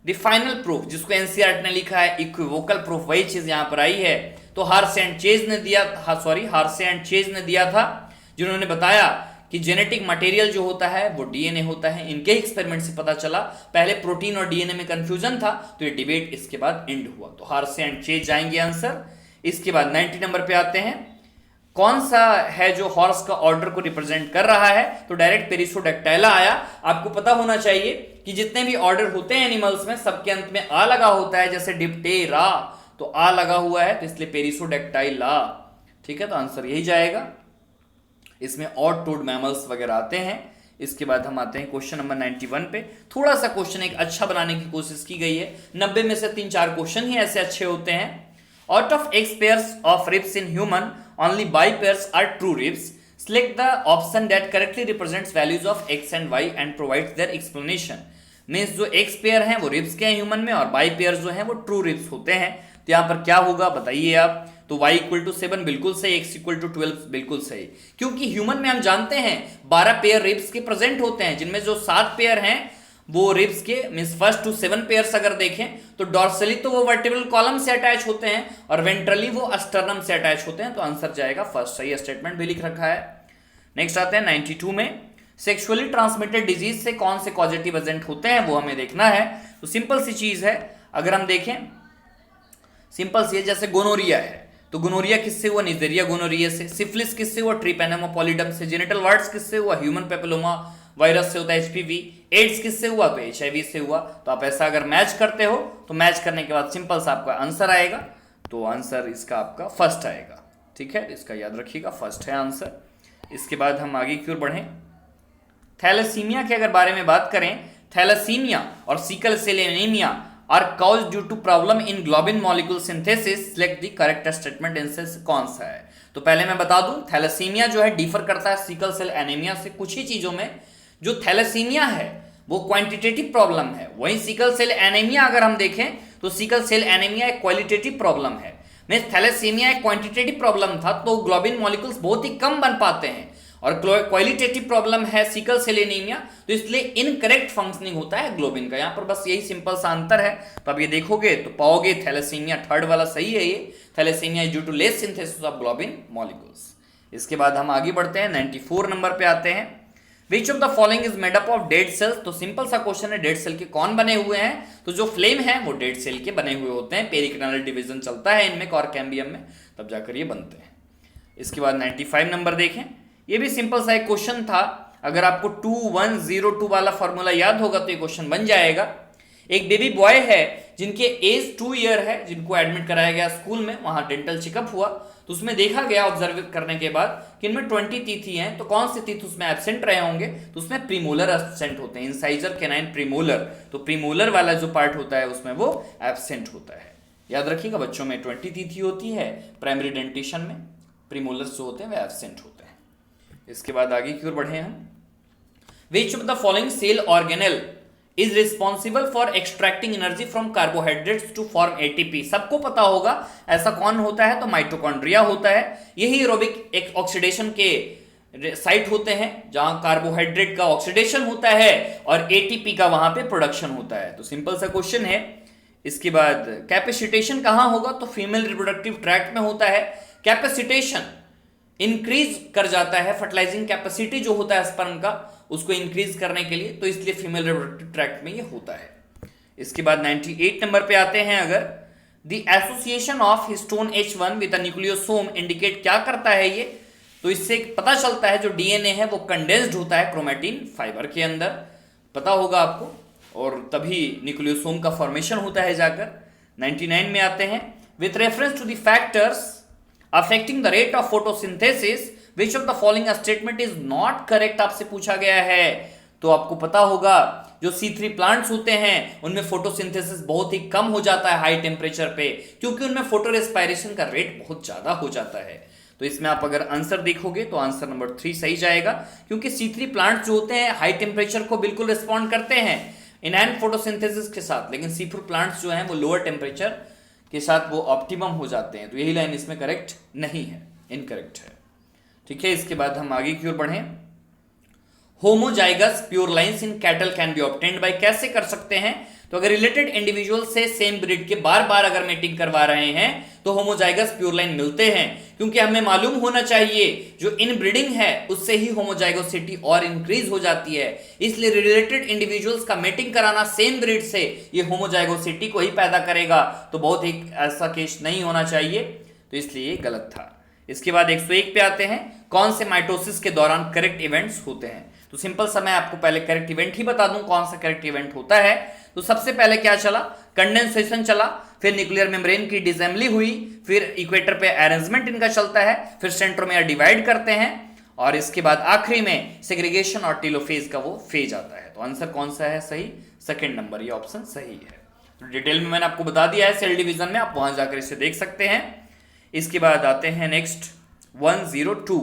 द फाइनल प्रूफ, जिसको NCERT ने लिखा है इक्विवोकल प्रूफ, वही चीज यहां पर आई है। तो हार्से एंड चेज ने दिया था जिन्होंने बताया कि जेनेटिक मटेरियल जो होता है वो DNA होता है। इनके एक्सपेरिमेंट से पता चला, पहले प्रोटीन और DNA में कंफ्यूजन था, तो ये डिबेट इसके बाद एंड हुआ। तो हार्से एंड चेज जाएंगे आंसर। इसके बाद 90 नंबर पे आते हैं। कौन सा है जो हॉर्स का ऑर्डर को रिप्रेजेंट कर रहा है? तो डायरेक्ट पेरिसोडैक्टाइला आया। आपको पता होना चाहिए कि जितने भी ऑर्डर होते हैं एनिमल्स में सबके अंत में आ लगा होता है, जैसे डिप्टेरा तो आ लगा हुआ है, तो इसलिए पेरिसोडैक्टाइला। ठीक है, तो आंसर यही जाएगा। इसमें ऑड टूड मैमल्स वगैरह आते हैं। इसके बाद हम आते हैं क्वेश्चन नंबर 91 पे। थोड़ा सा क्वेश्चन एक अच्छा बनाने की कोशिश की गई है। 90 में से 3-4 क्वेश्चन ही ऐसे अच्छे होते हैं। Out of x pairs of ribs in human, only y pairs are true ribs. Select the option that correctly represents values of x and y and provides their explanation. Means जो x pair हैं वो ribs के हैं human में, और y pair जो हैं वो ट्रू रिब्स होते हैं। तो यहाँ पर क्या होगा बताइए आप। तो y इक्वल टू 7 बिल्कुल सही, x इक्वल टू 12 बिल्कुल सही, क्योंकि ह्यूमन में हम जानते हैं 12 पेयर रिब्स के प्रेजेंट होते हैं, जिनमें जो 7 पेयर हैं वो रिब्स के मींस फर्स्ट टू 7 पेयर्स अगर देखें तो डॉर्सली तो वो वर्टिब्रल कॉलम से अटैच होते हैं और वेंट्रली वो अस्टर्नम से अटैच होते हैं। तो आंसर जाएगा फर्स्ट, सही स्टेटमेंट भी लिख रखा है। नेक्स्ट आते हैं 92 में। सेक्सुअली ट्रांसमिटेड डिजीज से कौन से कॉजेटिव एजेंट होते हैं वो हमें देखना है। तो सिंपल सी चीज है, अगर हम देखें सिंपल सी है, जैसे गोनोरिया है तो गोनोरिया किससे हुआ, निजेरिया गोनोरिया से। सिफिलिस किससे हुआ, ट्रिपैनोमा पॉलिडम से। जेनिटल वार्ड्स किससे हुआ, ह्यूमन पेपिलोमा वायरस से होता है, एचपीवी। एड्स किससे हुआ, तो एचआईवी से हुआ। तो आप ऐसा अगर मैच करते हो तो मैच करने के बाद सिंपल सा आपका आंसर आएगा। तो आंसर इसका आपका फर्स्ट आएगा, ठीक है, इसका याद रखिएगा, फर्स्ट है आंसर। इसके बाद हम आगे की ओर बढ़ें। थैलेसीमिया के अगर बारे में बात करें, थैलेसीमिया और sickle cell anemia are cause due to problem in globin molecule synthesis. Select the correct statement, इनसे कौन सा है। तो पहले मैं बता दूं, थैलेसीमिया जो है डिफर करता है सिकल सेल एनीमिया से कुछ ही चीजों में। जो थैलेसीमिया है वो क्वांटिटेटिव प्रॉब्लम है, वहीं सिकल सेल एनीमिया अगर हम देखें तो सिकल सेल एनीमिया एक क्वालिटेटिव प्रॉब्लम है। मींस थैलेसीमिया एक क्वांटिटेटिव प्रॉब्लम था तो ग्लोबिन मॉलिक्यूल्स बहुत ही कम बन पाते हैं, और क्वालिटेटिव प्रॉब्लम है सिकल सेल एनीमिया, तो इसलिए इनकरेक्ट फंक्शनिंग होता है ग्लोबिन का। यहां पर बस यही सिंपल सा अंतर है। तो अब ये देखोगे तो पाओगे थैलेसीमिया थर्ड वाला सही है, ये thalassemia due to less synthesis of globin molecules. इसके बाद हम आगे बढ़ते हैं, 94 नंबर पे आते हैं। Which of the following is made up of dead cells. तो सिंपल सा क्वेश्चन है, डेड सेल के कौन बने हुए हैं। तो जो फ्लेम है वो डेड सेल के बने हुए होते हैं, पेरिक्लिनल डिवीजन चलता है इनमें कॉर कैम्बियम में, तब जाकर ये बनते हैं। इसके बाद 95 नंबर देखें, ये भी सिंपल सा एक क्वेश्चन था। अगर आपको 2102 वाला फॉर्मूला याद होगा तो ये क्वेश्चन बन जाएगा। एक बेबी बॉय है जिनके एज 2 ईयर है, जिनको एडमिट कराया गया स्कूल में, वहां डेंटल चेकअप हुआ तो उसमें देखा गया ऑब्जर्व करने के बाद कि इनमें 20 टीथ ही हैं। तो कौन से टीथ उसमें एब्सेंट रहे होंगे, तो उसमें प्रीमोलर एब्सेंट होते हैं, इंसाइजर कैनाइन प्रीमोलर। तो प्रीमोलर वाला जो पार्ट होता है उसमें वो एब्सेंट होता है। याद रखिएगा बच्चों में 20 टीथ ही होती है, प्राइमरी डेंटिशन में प्रीमोलर्स जो होते हैं वे एब्सेंट होते हैं। इसके बाद आगे की ओर बढ़े हम। Which of the following cell organelle is responsible for extracting energy from carbohydrates to form ATP. सबको पता होगा ऐसा कौन होता है, तो माइटोकॉन्ड्रिया होता है। यही एरोबिक एक ऑक्सीडेशन के साइट होते हैं जहां कार्बोहाइड्रेट का ऑक्सीडेशन होता है और एटीपी का वहां पे प्रोडक्शन होता है। तो सिंपल सा क्वेश्चन है। इसके बाद कैपेसिटेशन कहां होगा, तो फीमेल रिप्रोडक्टिव ट्रैक्ट में होता है। कैपेसिटेशन इंक्रीज कर जाता है, फर्टिलाइजिंग कैपेसिटी जो होता है स्पर्म का उसको इंक्रीज करने के लिए, तो इसलिए फीमेल रिप्रोडक्टिव ट्रैक्ट में ये होता है। इसके बाद 98 नंबर पे आते हैं। अगर the association of histone H1 with nucleosome indicate क्या करता है ये, तो इससे पता चलता है जो डीएनए है वो कंडेंस्ड होता है क्रोमेटिन फाइबर के अंदर, पता होगा आपको, और तभी न्यूक्लियोसोम का फॉर्मेशन होता है जाकर। 99 में आते हैं। With reference to the factors affecting the rate of photosynthesis which of the following statement is not correct, आपसे पूछा गया है। तो आपको पता होगा जो C3 प्लांट्स होते हैं उनमें फोटोसिंथेसिस बहुत ही कम हो जाता है हाई टेम्परेचर पे, क्योंकि उनमें फोटो रेस्पायरेशन का रेट बहुत ज्यादा हो जाता है। तो इसमें आप अगर आंसर देखोगे तो आंसर नंबर 3 सही जाएगा, क्योंकि C3 प्लांट्स जो होते हैं हाई टेम्परेचर को बिल्कुल रिस्पॉन्ड करते हैं इनहैंड फोटोसिंथेसिस के साथ, लेकिन C4 प्लांट्स जो हैं वो लोअर टेम्परेचर के साथ वो ऑप्टिमम हो जाते हैं। तो यही लाइन इसमें करेक्ट नहीं है, इनकरेक्ट है, ठीक है। इसके बाद हम आगे की ओर बढ़ें। Homozygous pure lines in cattle can be obtained by, कैसे कर सकते हैं, तो अगर रिलेटेड इंडिविजुअल से सेम ब्रीड के बार बार अगर मेटिंग करवा रहे हैं तो होमोजाइगस प्योर लाइन मिलते हैं, क्योंकि हमें मालूम होना चाहिए जो इन ब्रीडिंग है उससे ही होमोजाइगोसिटी और इंक्रीज हो जाती है, इसलिए रिलेटेड इंडिविजुअल्स का मेटिंग कराना सेम ब्रीड से ये होमोजाइगोसिटी को ही पैदा करेगा। तो बहुत ही ऐसा केस नहीं होना चाहिए, तो इसलिए ये गलत था। इसके बाद 101 पे आते हैं। कौन से माइटोसिस के दौरान करेक्ट इवेंट्स होते हैं, तो सिंपल सा मैं आपको पहले करेक्ट इवेंट ही बता दूं कौन सा करेक्ट इवेंट होता है। तो सबसे पहले क्या चला, कंडेंसेशन चला, फिर न्यूक्लियर मेम्ब्रेन की डिसेंबली हुई, फिर इक्वेटर पे अरेंजमेंट इनका चलता है, फिर सेंट्रोमियर डिवाइड करते हैं और इसके बाद आखिरी में सेग्रीगेशन और टेलोफेज का वो फेज आता है। तो आंसर कौन सा है सही? सेकंड नंबर, ये ऑप्शन सही है। तो डिटेल में मैंने आपको बता दिया है सेल डिवीजन में, आप वहां जाकर इसे देख सकते हैं। इसके बाद आते हैं नेक्स्ट 102,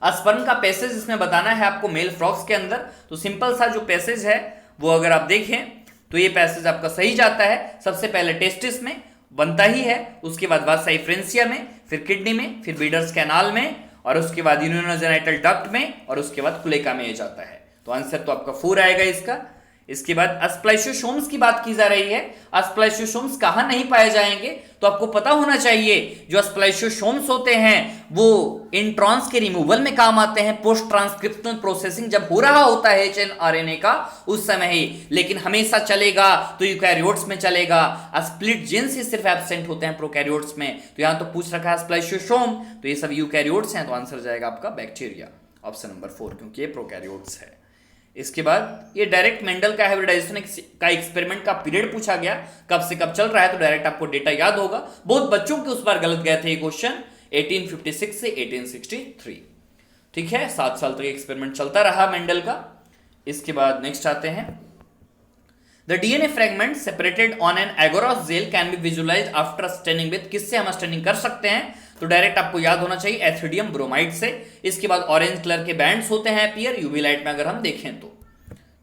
स्पर्म का पैसेज इसमें बताना है आपको मेल फ्रॉक्स के अंदर। तो सिंपल सा जो पैसेज है वो अगर आप देखें तो ये पैसेज आपका सही जाता है। सबसे पहले टेस्टिस में बनता ही है, उसके बाद वासा फ्रेंसिया में, फिर किडनी में, फिर बीडर्स कैनाल में, और उसके बाद यूरिनोजेनाइटल डक्ट में, और उसके बाद कुलेका में ये जाता है। तो आंसर तो आपका 4 आएगा इसका। इसके बाद स्प्लाइशोसोम्स की बात की जा रही है। स्प्लाइशोसोम्स कहां नहीं पाए जाएंगे? तो आपको पता होना चाहिए जो स्प्लाइशोसोम्स होते हैं वो इंट्रॉन्स के रिमूवल में काम आते हैं, पोस्ट ट्रांसक्रिप्शनल प्रोसेसिंग जब हो रहा होता है एचएनआरएनए का उस समय ही, लेकिन हमेशा चलेगा तो यूकैरियोट्स में चलेगा। स्प्लिट जीन्स ही सिर्फ एब्सेंट होते हैं प्रोकैरियोट्स में। तो यहां तो पूछ रखा है स्प्लाइशोसोम, तो ये सब यूकैरियोट्स हैं, तो आंसर जाएगा आपका बैक्टीरिया, ऑप्शन नंबर 4, क्योंकि ये प्रोकैरियोट्स है। इसके बाद ये डायरेक्ट मेंडल का हाइब्रिडाइजेशन का एक्सपेरिमेंट का पीरियड पूछा गया, कब से कब चल रहा है, तो डायरेक्ट आपको डेटा याद होगा। बहुत बच्चों के उस बार गलत गए थे ये क्वेश्चन, 1856 से 1863, ठीक है। 7 साल तक एक्सपेरिमेंट चलता रहा मेंडल का। इसके बाद नेक्स्ट आते हैं, the DNA fragment separated on an agarose gel can be visualize after staining with, किससे हम स्टेनिंग कर सकते हैं? तो डायरेक्ट आपको याद होना चाहिए एथिडियम ब्रोमाइड से। इसके बाद ऑरेंज कलर के बैंड्स होते हैं अपीयर यूवी लाइट में अगर हम देखें तो,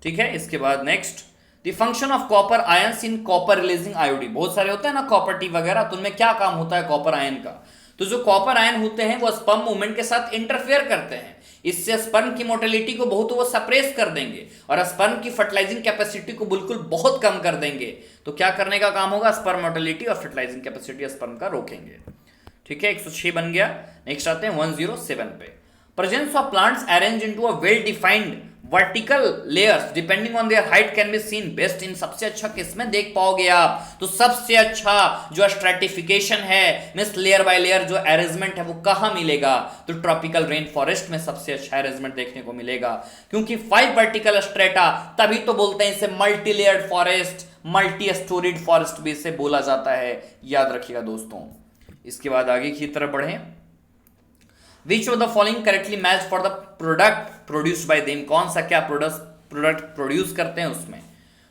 ठीक है। इसके बाद next, the function of copper ions in copper releasing IUD, बहुत सारे होते हैं ना कॉपर टी वगैरह, तो उनमें क्या काम होता है कॉपर आयन का? तो जो कॉपर आयन होते हैं वो स्पर्म मूवमेंट के साथ इंटरफेयर करते हैं, इससे स्पर्म की मोटिलिटी को बहुत वो सप्रेस कर देंगे और स्पर्म की फर्टिलाइजिंग कैपेसिटी को बिल्कुल बहुत कम कर देंगे। तो क्या करने का काम होगा? स्पर्म मोटिलिटी और फर्टिलाइजिंग कैपेसिटी स्पर्म का रोकेंगे, ठीक है। 106 बन गया। नेक्स्ट आते हैं 107 पे, presence of plants arrange into a well defined vertical layers depending on their height can be seen best in, सबसे अच्छा किसमें देख पाओगे आप? तो सबसे अच्छा जो स्ट्रेटिफिकेशन है, मींस लेयर बाय लेयर जो अरेंजमेंट है वो कहां मिलेगा? तो ट्रॉपिकल रेन फॉरेस्ट में सबसे अच्छा अरेंजमेंट देखने को मिलेगा, क्योंकि 5 वर्टिकल स्ट्रेटा, तभी तो बोलते हैं इसे multi layered forest, multi storeyed forest भी इसे बोला जाता है, याद रखिएगा दोस्तों। इसके बाद आगे की तरफ बढ़ें, विच of the following correctly match for the product produced by them, कौन सा क्या प्रोडक्ट प्रोड्यूस करते हैं उसमें?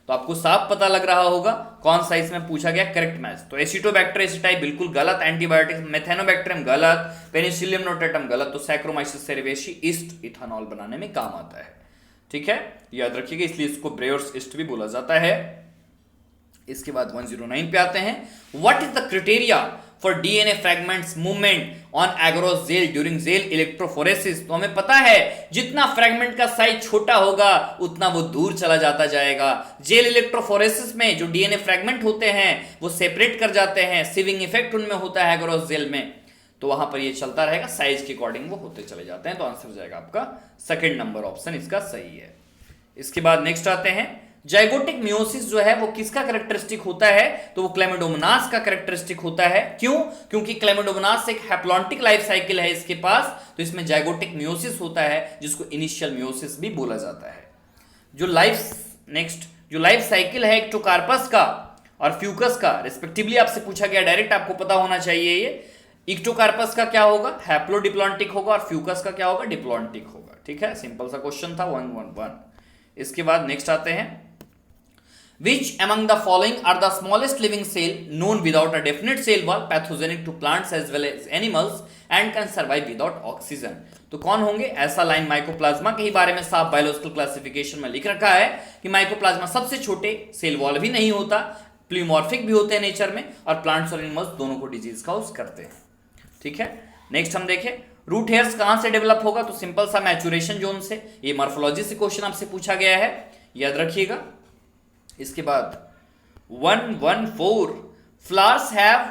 तो आपको साफ पता लग रहा होगा कौन सा इसमें पूछा गया करेक्ट मैच। तो एसिटोबैक्टर एसिटाई बिल्कुल गलत, एंटीबायोटिक्स मेथेनोबैक्टीरियम गलत, पेनिसिलियम नोटेटम गलत, तो सैक्रोमाइसिस सेरेवेसी ईस्ट इथेनॉल बनाने में काम आता है, ठीक है, याद रखिएगा, इसलिए इसको ब्रेयर्स ईस्ट भी बोला जाता है। इसके बाद 109 पे आते हैं, what is the criteria for DNA fragments movement on agarose gel during gel electrophoresis? तो हमें पता है जितना फ्रैगमेंट का साइज छोटा होगा उतना वो दूर चला जाता जाएगा। जेल इलेक्ट्रोफोरेसिस में जो डीएनए फ्रैगमेंट होते हैं वो सेपरेट कर जाते हैं, सिविंग इफेक्ट उनमें होता है एगरोस जेल में, तो वहां पर ये चलता रहेगा, साइज के अकॉर्डिंग वो होते चले जाते हैं। तो आंसर जाएगा आपका सेकंड नंबर ऑप्शन इसका सही है। इसके बाद नेक्स्ट आते हैं, जाइगोटिक मियोसिस जो है वो किसका कैरेक्टरिस्टिक होता है? तो वो क्लेमिडोमोनास का कैरेक्टरिस्टिक होता है। क्यों? क्योंकि क्लेमिडोमोनास एक हैप्लॉन्टिक लाइफ साइकिल है इसके पास, तो इसमें जाइगोटिक मियोसिस होता है जिसको इनिशियल मियोसिस भी बोला जाता है। जो लाइफ साइकिल है एक्टोकार्पस का और फ्यूकस का रिस्पेक्टिवली आपसे पूछा गया, डायरेक्ट आपको पता होना चाहिए। ये इक्टोकार्पस का क्या होगा? हैप्लोडिप्लॉन्टिक होगा, और फ्यूकस का क्या होगा? डिप्लॉन्टिक होगा, ठीक है, सिंपल सा क्वेश्चन था 111। इसके बाद नेक्स्ट आते हैं, Which among the following are the smallest living cell known without a definite cell wall, pathogenic to plants as well as animals and can survive without oxygen? तो कौन होंगे? ऐसा लाइन माइकोप्लाज्मा के ही बारे में साफ बायोलॉजिकल क्लासिफिकेशन में लिख रखा है कि माइकोप्लाज्मा सबसे छोटे, सेल वॉल भी नहीं होता, प्ल्यूमॉर्फिक भी होते हैं नेचर में, और प्लांट्स और एनिमल्स दोनों को डिजीज काउज करते हैं, ठीक है। नेक्स्ट हम देखें, रूट हेयर्स कहां से डेवलप होगा? तो सिंपल सा मैचुरेशन जोन से। ये मॉर्फोलॉजी से क्वेश्चन आपसे पूछा गया है, याद रखिएगा। इसके बाद 114, flowers have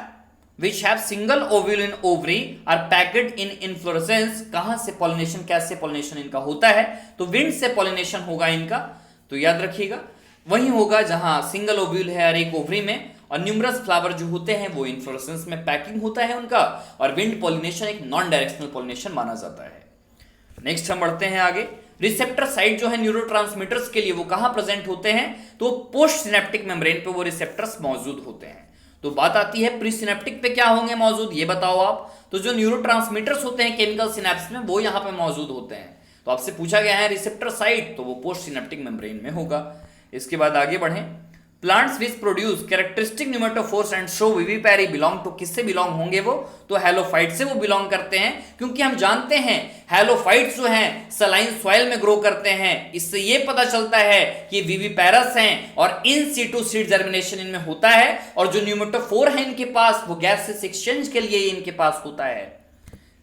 which have single ovule in ovary are packed in inflorescence, कहां से पॉलिनेशन, कैसे पॉलिनेशन इनका होता है? तो विंड से पॉलिनेशन होगा इनका, तो याद रखिएगा वही होगा जहां सिंगल ओव्यूल है हर एक ओवरी में, और न्यूमरस फ्लावर जो होते हैं वो इन्फ्लोरेसेंस में पैकिंग होता है उनका, और विंड पॉलिनेशन एक नॉन डायरेक्शनल पॉलिनेशन माना जाता है। नेक्स्ट हम बढ़ते हैं आगे, रिसेप्टर साइट जो है न्यूरोट्रांसमीटर्स के लिए वो कहां प्रेजेंट होते हैं? तो पोस्ट सिनेप्टिक मेम्ब्रेन पे वो रिसेप्टर्स मौजूद होते हैं। तो बात आती है प्री सिनेप्टिक पे क्या होंगे मौजूद, ये बताओ आप। तो जो न्यूरोट्रांसमीटर्स होते हैं केमिकल सिनेप्स में वो यहाँ पे मौजूद होते हैं। तो आपसे पूछा गया है रिसेप्टर साइट, तो वो पोस्ट सिनेप्टिक मेम्ब्रेन में होगा। इसके बाद आगे बढ़ें, plants which produce characteristic pneumatophores and show vivipary belong to, किससे बिलोंग होंगे वो, तो हैलोफाइट से वो बिलोंग करते हैं, क्योंकि हम जानते हैं हैलोफाइट्स जो हैं सलाइन सॉइल में ग्रो करते हैं। इससे ये पता चलता है कि विविपैरस हैं और इन सीटू सीड जर्मिनेशन इनमें होता है, और जो न्यूमेटोफोर है इनके पास वो गैसेस एक्सचेंज के लिए इनके पास होता है।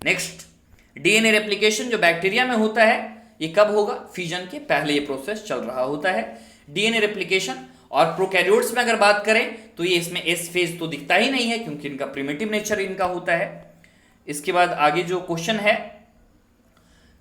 नेक्स्ट, डीएनए रेप्लिकेशन जो बैक्टीरिया में होता है ये कब होगा, फिजन के पहले ये प्रोसेस चल रहा होता है डीएनए रेप्लिकेशन। और प्रोकैरियोट्स में अगर बात करें तो ये इसमें एस फेज तो दिखता ही नहीं है, क्योंकि इनका प्रिमिटिव नेचर इनका होता है। इसके बाद आगे जो क्वेश्चन है,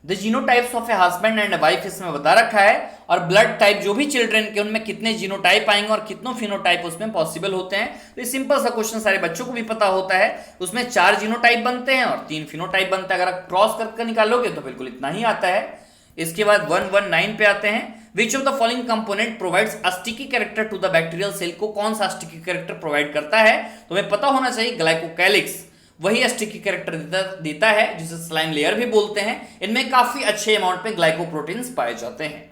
the genotypes of a husband and wife इसमें बता रखा है, और ब्लड टाइप जो भी चिल्ड्रन के उनमें कितने जीनोटाइप आएंगे और कितनों फिनोटाइप उसमें पॉसिबल होते हैं। तो ये सिंपल सा क्वेश्चन सारे बच्चों को भी पता होता है। उसमें 4 जीनोटाइप बनते हैं और 3 फिनोटाइप बनता है। अगर आप क्रॉस करके निकालोगे तो बिल्कुल इतना ही आता है। इसके बाद 119 पे आते हैं, which of the following component provides a sticky character to the bacterial cell, को कौन सा स्टिकी कैरेक्टर प्रोवाइड करता है, तो हमें पता होना चाहिए ग्लाइकोकैलिक्स वही स्टिकी कैरेक्टर देता है, जिसे स्लाइम लेयर भी बोलते हैं। इनमें काफी अच्छे अमाउंट में ग्लाइकोप्रोटीन्स पाए जाते हैं।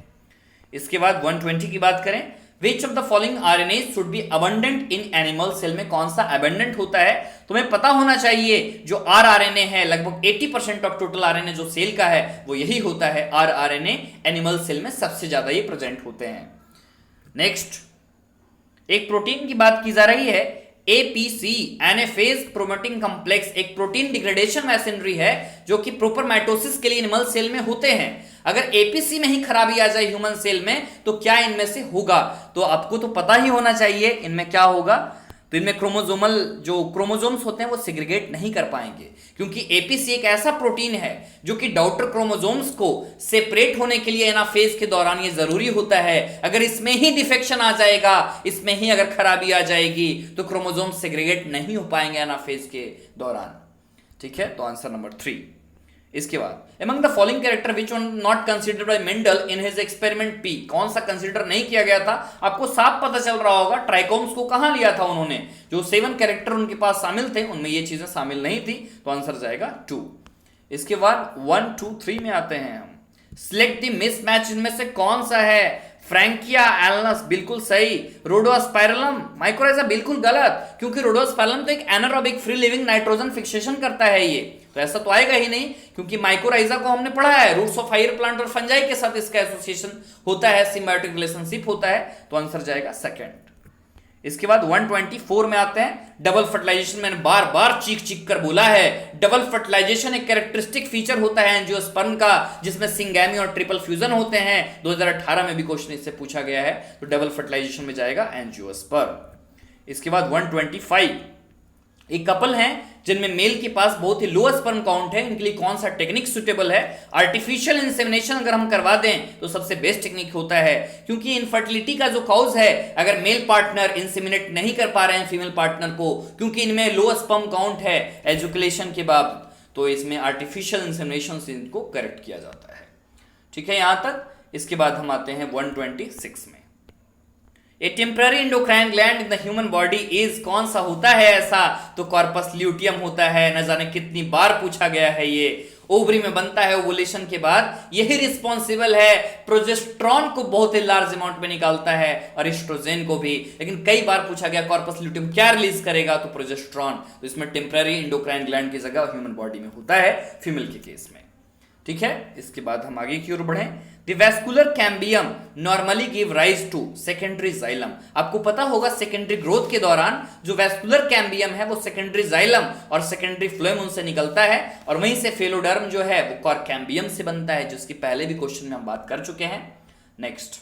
इसके बाद 120 की बात करें, which of the following RNA should be abundant in animal cell, में कौन सा अबंडेंट होता है, तुम्हें पता होना चाहिए जो आरआरएनए है लगभग 80% ऑफ टोटल आरएनए जो सेल का है वो यही होता है। आरआरएनए एनिमल सेल में सबसे ज्यादा ये प्रेजेंट होते हैं। नेक्स्ट, एक प्रोटीन की बात की जा रही है, एपीसी एनाफेज प्रोमोटिंग कॉम्प्लेक्स, एक प्रोटीन डिग्रेडेशन मशीनरी है जो कि प्रॉपर माइटोसिस के लिए एनिमल सेल में होते हैं। अगर एपीसी में ही खराबी आ जाए ह्यूमन सेल में तो क्या इनमें से होगा, तो आपको तो पता ही होना चाहिए इनमें क्या होगा। तो इनमें क्रोमोसोमल जो क्रोमोसोम्स होते हैं वो सेग्रीगेट नहीं कर पाएंगे, क्योंकि एपीसी एक ऐसा प्रोटीन है जो कि डॉटर क्रोमोसोम्स को सेपरेट होने के लिए एनाफेज के दौरान ये जरूरी होता है। अगर इसमें ही डिफेक्शन आ जाएगा, इसमें ही अगर खराबी आ जाएगी तो क्रोमोसोम सेग्रीगेट नहीं हो पाएंगे एनाफेज के दौरान। ठीक है, तो आंसर नंबर 3। इसके बाद, among the following character which one not considered by Mendel in his experiment P, कौन सा कंसीडर नहीं किया गया था, आपको साफ पता चल रहा होगा ट्राइकोम्स को कहां लिया था उन्होंने। जो 7 कैरेक्टर उनके पास शामिल थे उनमें ये चीजें शामिल नहीं थी, तो आंसर जाएगा 2। इसके बाद 1, 2, 3 में आते हैं हम, सिलेक्ट द मिसमैच, इनमें से कौन सा है, फ्रैंकिया एलनस बिल्कुल सही, रोडोस्पाइरलम माइकोराइजा बिल्कुल गलत, क्योंकि रोडोस्पाइरलम तो एक anaerobic free living nitrogen fixation करता है ये, तो ऐसा तो आएगा ही नहीं, क्योंकि माइकोराइजा को हमने पढ़ा है रूट्स ऑफ हायर प्लांट और फंजाई के साथ इसका एसोसिएशन होता है, सिम्बायोटिक रिलेशनशिप होता है, तो आंसर जाएगा 2nd। इसके बाद 124 में आते हैं, डबल फर्टिलाइजेशन। मैंने बार बार चीख कर बोला है, डबल फर्टिलाइजेशन एक कैरेक्टरिस्टिक फीचर होता है एंजियोस्पर्म का, जिसमें सिंगैमी और ट्रिपल फ्यूजन होते हैं। 2018 में भी क्वेश्चन इससे पूछा गया है, तो डबल फर्टिलाइजेशन में जाएगा एंजियोस्पर्म। इसके बाद 125, एक कपल हैं जिनमें मेल के पास बहुत ही लो स्पर्म काउंट है, इनके लिए कौन सा टेक्निक सुटेबल है, आर्टिफिशियल इंसेमिनेशन अगर हम करवा दें तो सबसे बेस्ट टेक्निक होता है, क्योंकि इनफर्टिलिटी का जो कॉज है, अगर मेल पार्टनर इंसेमिनेट नहीं कर पा रहे हैं फीमेल पार्टनर को, क्योंकि इनमें लो स्पर्म काउंट है एजुकेशन के बाद, तो इसमें आर्टिफिशियल इंसेमिनेशन से इनको करेक्ट किया जाता है। ठीक है यहां तक। इसके बाद हम आते हैं 126 में, ए temporary endocrine gland in the human body is, कौन सा होता है ऐसा, तो कॉर्पस ल्यूटियम होता है। न जाने कितनी बार पूछा गया है, ये ओवरी में बनता है ओवुलेशन के बाद, यही रिस्पॉन्सिबल है प्रोजेस्ट्रॉन को बहुत ही लार्ज अमाउंट में निकालता है और एस्ट्रोजन को भी, लेकिन कई बार पूछा गया कॉर्पस ल्यूटियम क्या रिलीज करेगा, तो प्रोजेस्ट्रॉन। तो इसमें टेम्पररी इंडोक्राइन ग्लैंड की जगह ह्यूमन बॉडी में होता है फीमेल के केस में। ठीक है, इसके बाद हम आगे की ओर बढ़ें, The vascular cambium normally give rise to secondary xylem। आपको पता होगा सेकेंडरी ग्रोथ के दौरान जो वैस्कुलर कैम्बियम है वो सेकेंडरी जाइलम और सेकेंडरी फ्लोएम उनसे निकलता है, और वहीं से फेलोडर्म जो है वो कॉर कैम्बियम से बनता है, जिसकी पहले भी क्वेश्चन में हम बात कर चुके हैं। Next,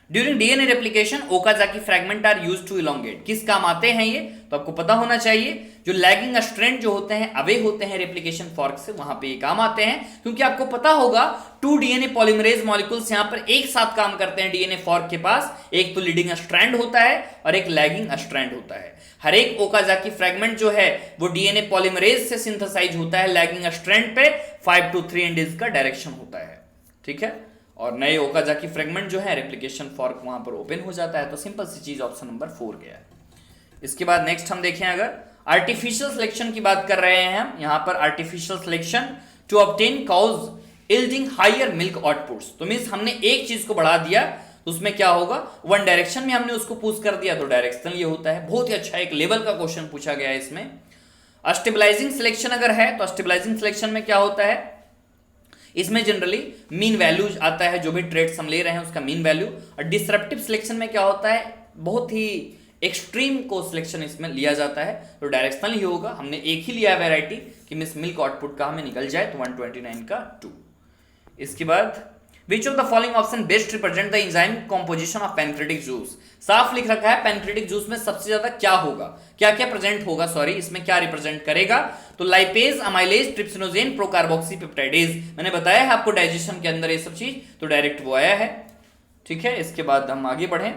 during DNA replication Okazaki fragment are used to elongate, किस काम आते हैं ये, तो आपको पता होना चाहिए जो लैगिंग स्ट्रैंड जो होते हैं अवे होते हैं रेप्लिकेशन फॉर्क से, वहां पे ये काम आते हैं, क्योंकि आपको पता होगा 2 डीएनए पॉलीमरेज मॉलिक्यूल्स यहां पर एक साथ काम करते हैं डीएनए फॉर्क के पास, एक तो लीडिंग स्ट्रैंड होता है और एक लैगिंग स्ट्रैंड होता है। हर एक ओकाजाकी फ्रैगमेंट जो है वो डीएनए पॉलीमरेज से सिंथेसाइज होता है लैगिंग स्ट्रैंड पे, 5 to 3 इंडेज का डायरेक्शन होता है। ठीक है, और नए ओकाजाकी फ्रेगमेंट जो है रेप्लिकेशन फॉर्क वहां पर ओपन हो जाता है। तो सिंपल सी चीज ऑप्शन नंबर 4 गया है। इसके बाद नेक्स्ट हम देखें, अगर आर्टिफिशियल सिलेक्शन की बात कर रहे हैं हम यहां पर, artificial selection to obtain cows yielding higher milk outputs. तो मींस हमने एक चीज को बढ़ा दिया तो उसमें क्या होगा, वन डायरेक्शन में हमने उसको पुश कर दिया तो डायरेक्शनल ये होता है। बहुत ही अच्छा एक लेवल का क्वेश्चन पूछा गया है इसमें। स्टेबलाइजिंग सिलेक्शन अगर है तो स्टेबलाइजिंग सिलेक्शन में क्या होता है, इसमें जनरली मीन वैल्यू आता है, जो भी ट्रेड्स हम ले रहे हैं उसका मीन वैल्यू। और डिसरप्टिव सिलेक्शन में क्या होता है, बहुत ही एक्सट्रीम को सिलेक्शन इसमें लिया जाता है, तो डायरेक्शनल ही होगा। हमने एक ही लिया है वैरायटी कि मिस मिल्क आउटपुट का हमें निकल जाए, तो 129 का 2। इसके बाद विच of the following option best represent the enzyme composition of pancreatic juice. साफ लिख रखा है पैनक्रेटिक जूस में सबसे ज्यादा क्या होगा, क्या क्या प्रेजेंट होगा, सॉरी इसमें क्या रिप्रेजेंट करेगा, तो लाइपेज, अमाइलेज, ट्रिप्सिनोजेन, प्रोकार्बोक्सीपेप्टाइडेज। मैंने बताया है आपको डाइजेशन के अंदर ये सब चीज, तो डायरेक्ट वो आया है। ठीक है, इसके बाद हम आगे बढ़े,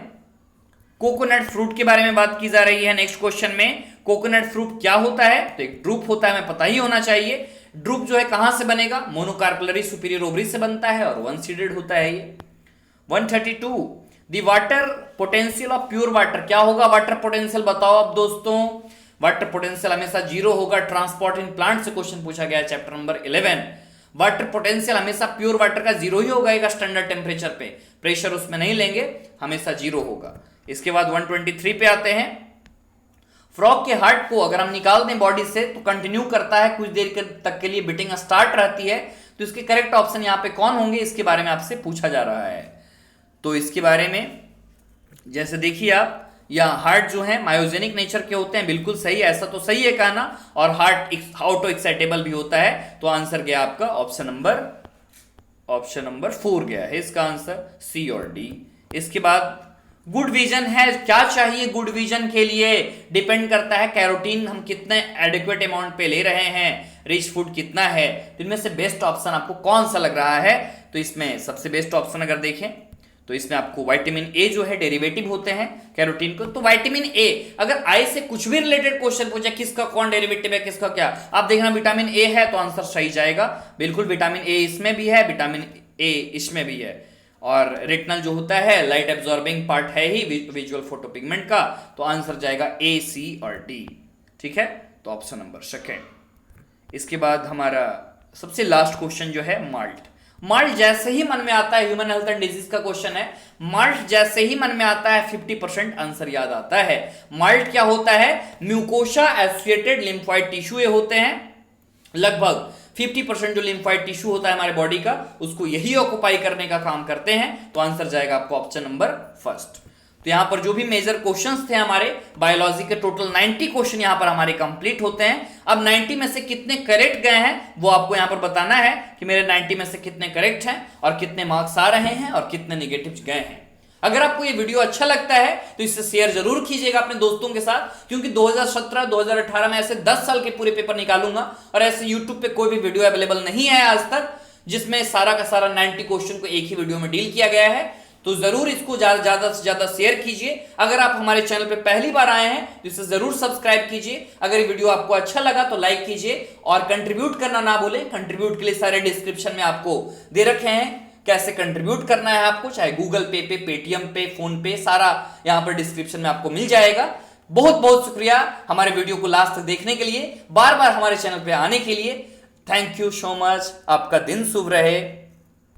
कोकोनट फ्रूट के बारे में बात की जा रही है नेक्स्ट क्वेश्चन में। कोकोनट फ्रूट क्या होता है, तो एक ड्रूप होता है, हमें पता ही होना चाहिए। ड्रूप जो है कहां से बनेगा, मोनोकार्पलरी सुपीरियर ओवरी से बनता है और वन सीडेड होता है ये। 132 the water potential of pure water, क्या होगा वाटर पोटेंशियल, बताओ अब दोस्तों। वाटर पोटेंशियल हमेशा 0 होगा। ट्रांसपोर्ट इन प्लांट से क्वेश्चन पूछा गया है चैप्टर नंबर 11। वाटर पोटेंशियल हमेशा प्योर वाटर का 0 ही होगा स्टैंडर्ड टेम्परेचर पे, प्रेशर उसमें नहीं लेंगे, हमेशा 0 होगा। इसके बाद 123 पे आते हैं, फ्रॉग के हार्ट को अगर हम निकाल दें बॉडी से तो कंटिन्यू करता है, कुछ देर तक के लिए बीटिंग स्टार्ट रहती है, तो इसके करेक्ट ऑप्शन यहां पे कौन होंगे, इसके बारे में आपसे पूछा जा रहा है। तो इसके बारे में जैसे देखिए आप, या हार्ट जो है मायोजेनिक नेचर के होते हैं, बिल्कुल सही, ऐसा तो सही है कहना, और हार्ट ऑटो एक्साइटेबल भी होता है। तो आंसर गया आपका ऑप्शन नंबर 4 गया है इसका आंसर, सी और डी। इसके बाद गुड विजन है, क्या चाहिए गुड विजन के लिए, डिपेंड करता है कैरोटीन हम कितने एडिक्वेट अमाउंट पे ले रहे हैं, रिच फूड कितना है। तो इनमें से बेस्ट ऑप्शन आपको कौन सा लग रहा है, तो इसमें सबसे बेस्ट ऑप्शन अगर देखें तो इसमें आपको विटामिन ए जो है डेरिवेटिव होते हैं कैरोटीन को, तो विटामिन ए, अगर आई से कुछ भी रिलेटेड क्वेश्चन पूछे किसका कौन डेरिवेटिव है किसका क्या, आप देखना विटामिन ए है तो आंसर सही जाएगा, बिल्कुल विटामिन ए इसमें भी है, विटामिन ए इसमें भी है। और रेटिनल जो होता है लाइट एब्जॉर्बिंग पार्ट है ही विजुअल फोटोपिगमेंट का, तो आंसर जाएगा ए, सी और डी। ठीक है, तो ऑप्शन नंबर 2। इसके बाद हमारा सबसे लास्ट क्वेश्चन जो है माल्ट। माल्ट जैसे ही मन में आता है, ह्यूमन हेल्थ एंड डिजीज का क्वेश्चन है, माल्ट जैसे ही मन में आता है 50% आंसर याद आता है। माल्ट क्या होता है, म्यूकोसा एसोसिएटेड लिम्फोइड टिश्यू ये होते हैं, लगभग 50% जो लिम्फोइड टिश्यू होता है हमारे बॉडी का, उसको यही ऑक्युपाई करने का काम करते हैं। तो आंसर जाएगा आपको ऑप्शन नंबर 1। तो यहां पर जो भी मेजर क्वेश्चंस थे हमारे बायोलॉजी के, टोटल 90 क्वेश्चन यहां पर हमारे कंप्लीट होते हैं। अब 90 में से कितने करेक्ट गए हैं वो आपको यहां पर बताना है कि मेरे 90 में से कितने करेक्ट हैं और कितने मार्क्स आ रहे हैं और कितने नेगेटिव गए हैं। अगर आपको ये वीडियो अच्छा लगता है तो इसे शेयर जरूर कीजिएगा अपने दोस्तों के साथ, क्योंकि 2017-2018 में ऐसे 10 साल के पूरे पेपर निकालूंगा और ऐसे यूट्यूब पे कोई भी वीडियो अवेलेबल नहीं है आज तक जिसमें सारा का सारा 90 क्वेश्चन को एक ही वीडियो में डील किया गया है। तो जरूर इसको ज्यादा से ज्यादा शेयर कीजिए। अगर आप हमारे चैनल पे पहली बार आए हैं तो इसे जरूर सब्सक्राइब कीजिए। अगर ये वीडियो आपको अच्छा लगा तो लाइक कीजिए और कंट्रीब्यूट करना ना भूलें। कंट्रीब्यूट के लिए सारे डिस्क्रिप्शन में आपको दे रखे हैं, कैसे कंट्रीब्यूट करना है आपको, चाहे गूगल पे पेटीएम पे, फोन पे, सारा यहां पर डिस्क्रिप्शन में आपको मिल जाएगा। बहुत बहुत शुक्रिया हमारे वीडियो को लास्ट तक देखने के लिए, बार बार हमारे चैनल पे आने के लिए। Thank you so much. आपका दिन शुभ रहे।